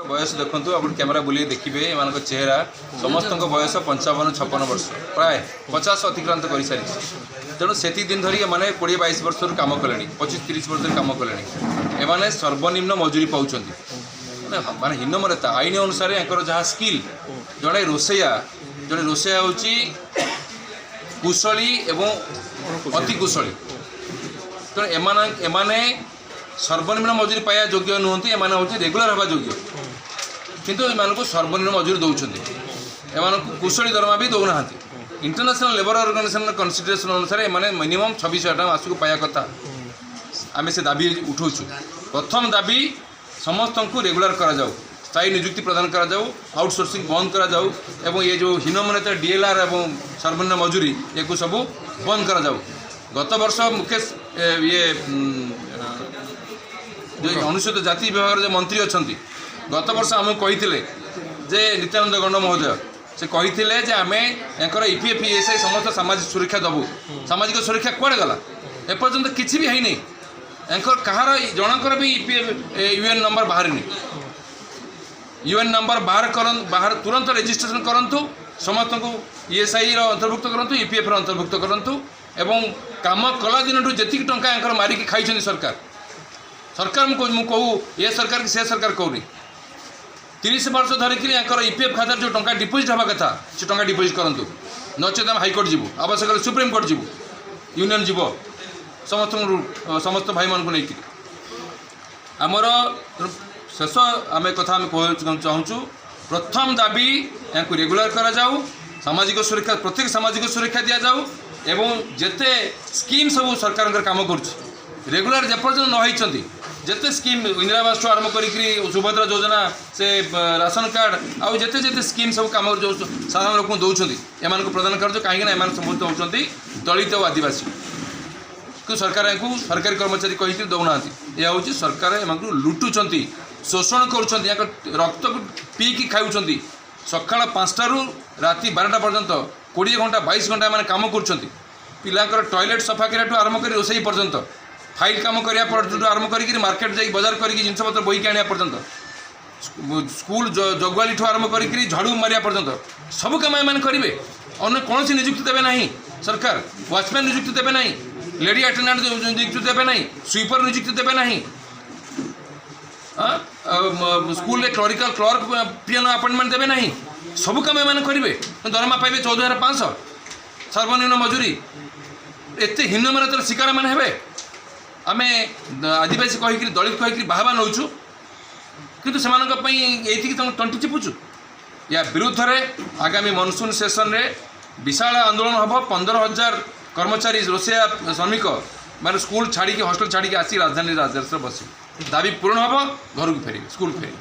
बयस देखु आप कैमेरा बुले देखिए एम चेहरा समस्त बयस 55-56 वर्ष प्राय 50 अतिक्रांत कर सारी तेणु से दिन धरी एम 20-22 वर्ष कम कले 25-30 वर्ष कम कले एम सर्वनिम्न मजूरी पाँच माने हीनमर्यादा आईन अनुसार जहाँ स्किल जड़े रोसैया हूँ कुशली एवं अति कुशली तेणु एमाने सर्वनिम्न मजूरी पाया योग्य नुहति एमाने हूँ रेगुलर हवा योग्य किंतु एमानकु सर्वनिम्न मजूरी दौरान एमानकु कुशली दरमा भी दौना इंटरनेशनल लेबर ऑर्गेनाइजेशन कन्सिडरेशन अनुसार एमाने मिनिमम 26,000 टका मासक पाया कथा आम से दाबी उठाऊँ। प्रथम दाबी समस्त को रेगुलर करा जाऊ, स्थायी नियुक्ति प्रदान करा जाऊ, आउटसोर्सिंग बंद करा जाऊ एवं ये जो हीनमन्यता डीएलआर एवं सर्वनिम्न मजूरी ये सब बंद करा जाऊ। गत वर्ष मुकेश ये जो अनुसूचित जाति विभाग जो मंत्री अच्छा गत वर्ष आम कही जे नित्यानंद गंड महोदय से कही आम एंकर ईपीएफ ईएसआई समस्त सामाजिक सुरक्षा दबू। सामाजिक सुरक्षा कुआड़े गला एपर्यंत किसी भी है एंकर कहार जनकर भी ईपीएफ यूएन नंबर बाहर यूएन नंबर बाहर तुरंत रजिस्ट्रेशन करूँ समस्त को ईएसआई अंतर्भुक्त करूँ ईपीएफ अंतर्भुक्त करूँ एवं काम कला दिन जी टंका एंकर मारिकी खाई सरकार मुझे कहूँ ये सरकार कि से सरकार कहूनी 30 वर्ष धरिकी ईपीएफ खाता जो टंका डिपोजिट हवा कथा से टंका डिपोजिट करूँ नचेत आम हाइकोर्ट जीवु आवश्यक सुप्रीम कोर्ट जीवु यूनियन जीव समस्त भाई मान को लेकिन आमर शेष आम कथा चाहूँ प्रथम दाबी या रेगुलर करा जाऊ, सामाजिक सुरक्षा प्रत्येक सामाजिक सुरक्षा दि जाऊ एवं जेते स्कीम सब सरकार काम कर रेगुलर जेपर्यंत नई जेते स्कीम इंदिरा आवास आरंभ करी सुभद्रा योजना से राशन कार्ड आउ जेते जेते स्कीम सब कम जो साधारण लोक दौरान एम प्रदान कर कहीं समस्त होती दलित और आदिवासी कि सरकार या सरकारी कर्मचारी कही दौना यह हूँ सरकार एम लुटुंट शोषण कर रक्त पीकी खाऊँ सका 5टा राति 12टा पर्यंत 20 घंटा 22 घंटा मैंने कम कर पिलांकर टॉयलेट सफा कराठू आरंभ कर रोसई पर्यंत फाइल कम करा आरंभ कर मार्केट जा बजार कर जिनपतर बोईक आने पर्यंत स्कूल जगुआली ठू आरंभ कर झाड़ू मारिया पर्यंत सब कम एम करेंगे अन्य कौन सी नियुक्ति देवे ना सरकार वॉचमैन नियुक्ति देवे ना लेडी अटेंडेंट नियुक्ति देवे ना स्वीपर नियुक्ति देवे ना स्कूल क्लरिकल क्लर्क पियन अपॉइंटमेंट देवे ना सब कम एम करेंगे दरमा पाइबे 14,500 सर्वनिम्न मजूरी एत हीनमर्यादार शिकार मैंने हे आम आदिवासी कहीकि दलित कहीकि बाहबा नौचु किंतु से तंटी चिपुचु या विरुद्ध में आगामी मनसून सेसन रे विशाल आंदोलन हम 15,000 कर्मचारी रोसैया श्रमिक मैंने स्कूल छाड़ी हॉस्टल छाड़ी आसी राजधानी राजधानी बस दाबी पूर्ण हम घर को फेर स्कूल फेर।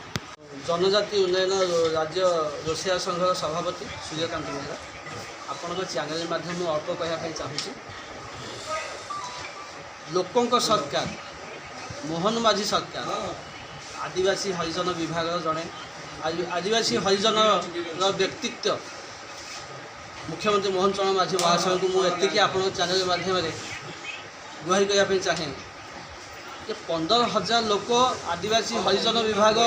जनजाति उन्नयन राज्य रोसैया संघ सभापति सूर्यकांत बेहरा आपण चैनल माध्यम अल्प कहवाई चाहूँगी लोकों सरकार मोहन माझी सरकार आदिवासी हरिजन विभाग जड़े आदिवासी हरिजन व्यक्तित्व मुख्यमंत्री मोहन चरण माझी महाशय को मुझे आप चैनल माध्यम गुहारी करने चाहे कि 15,000 लोक आदिवासी हरिजन विभाग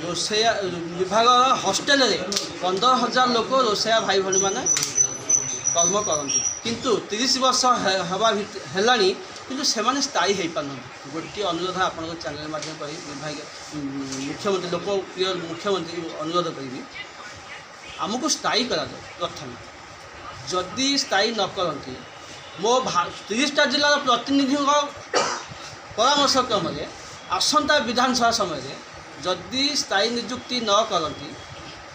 रोसैया विभाग हॉस्टेल 15,000 लोक रोसैया भाई भाई मैंने कर्म करती किंतु 30 वर्ष हवा है किंतु से स्थायी हो पार गोटे अनुरोध आपण चैनल माध्यम कर विभाग मुख्यमंत्री लोकप्रिय मुख्यमंत्री अनुरोध करी आमको स्थायी करा प्रथम जदि स्थायी न करती मो 30टा जिलार प्रतिनिधि परामर्श क्रम आसंता विधानसभा समय जदि स्थायी नियुक्ति न करती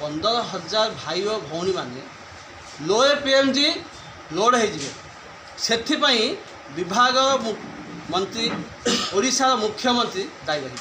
15,000 भाई और भौणी मैंने लोए पीएमजी लोड हो विभाग मंत्री ओडिशा मुख्यमंत्री दायी रही।